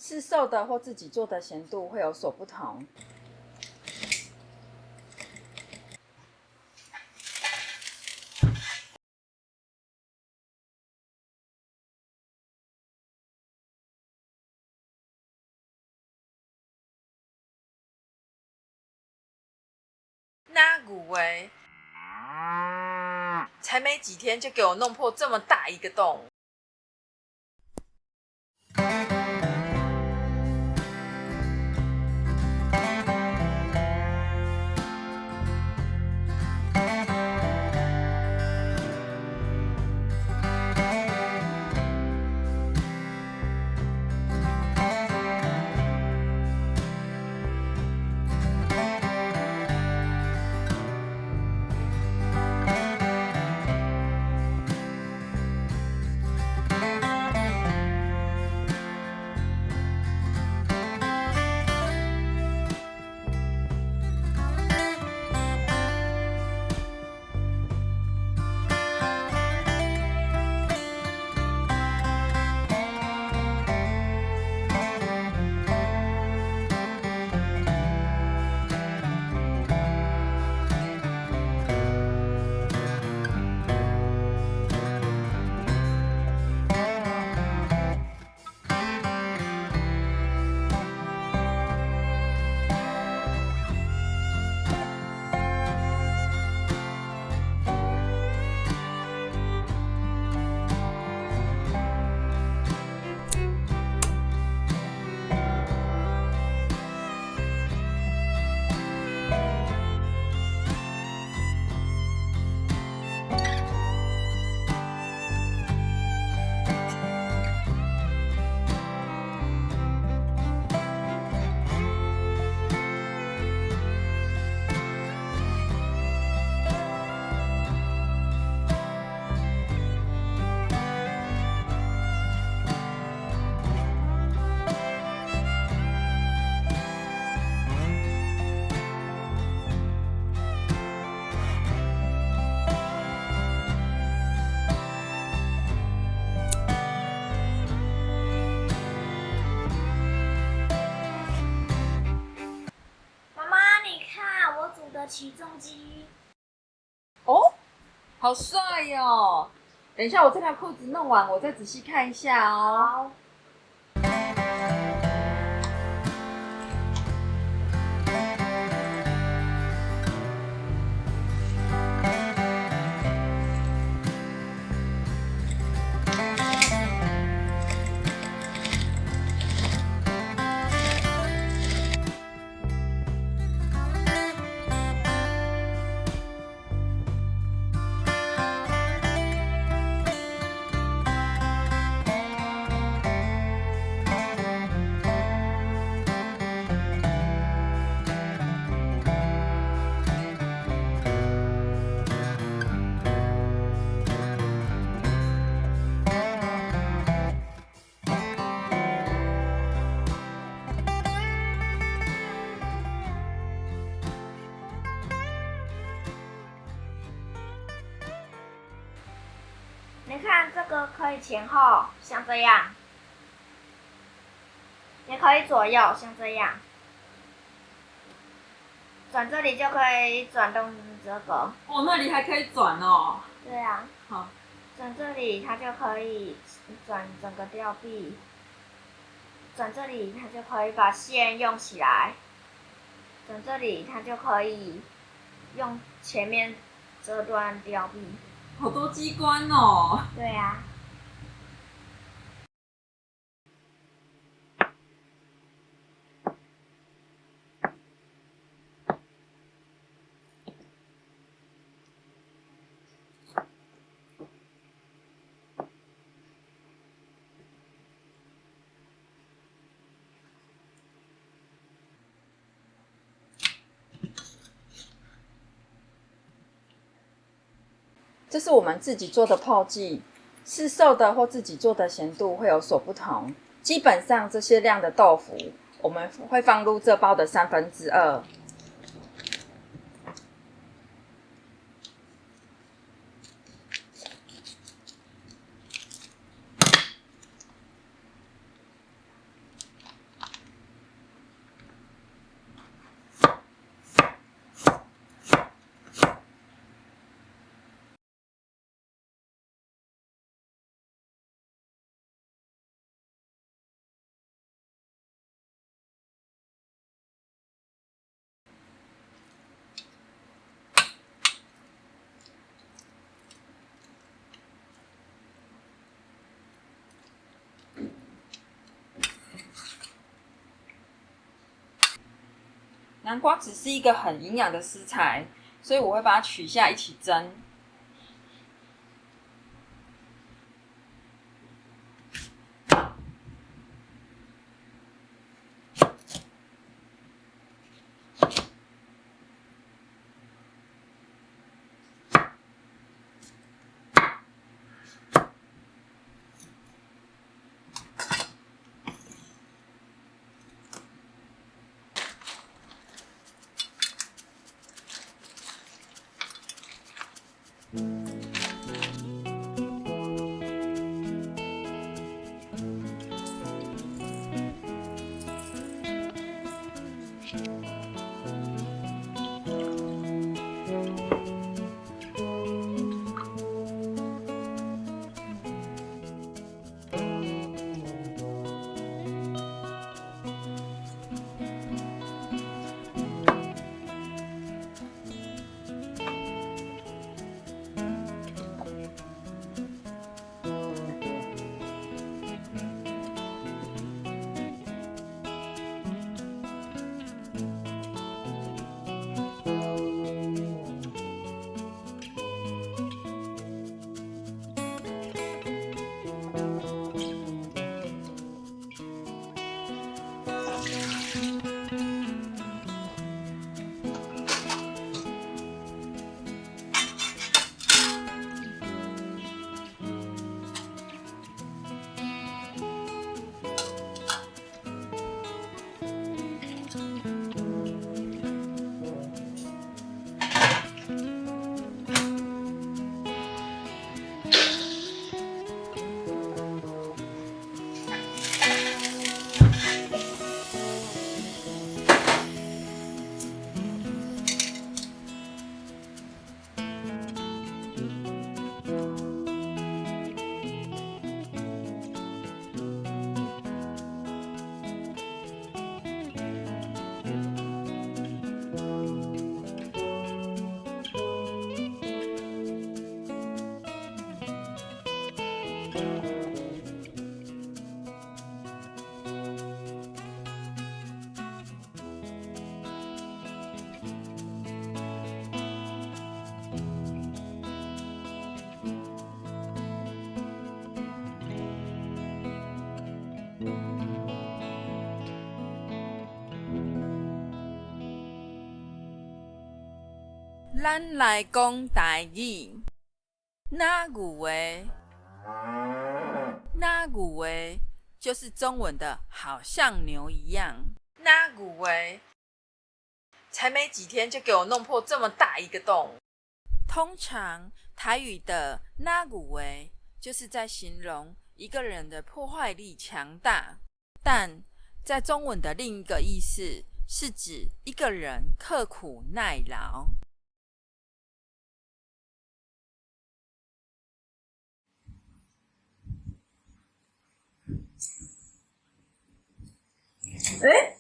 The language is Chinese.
市售的或自己做的咸度会有所不同。那股喂，才没几天就给我弄破这么大一个洞。起重机哦，好帅哦！等一下，我这条裤子弄完，我再仔细看一下哦。好，你看这个可以前后，像这样，也可以左右，像这样。转这里就可以转动这个。哦，那里还可以转哦。对啊，好，转这里它就可以转整个吊臂，转这里它就可以把线用起来，转这里它就可以用前面这段吊臂。好多机关哦。对啊。这是我们自己做的泡剂，市售的或自己做的咸度会有所不同。基本上这些量的豆腐，我们会放入这包的2/3。南瓜子是一个很营养的食材，所以我会把它取下一起蒸。咱来讲台语，那句话，那句话就是中文的好像牛一样。那句话，才没几天就给我弄破这么大一个洞。通常台语的那句话就是在形容一个人的破坏力强大，但在中文的另一个意思是指一个人刻苦耐劳。哎，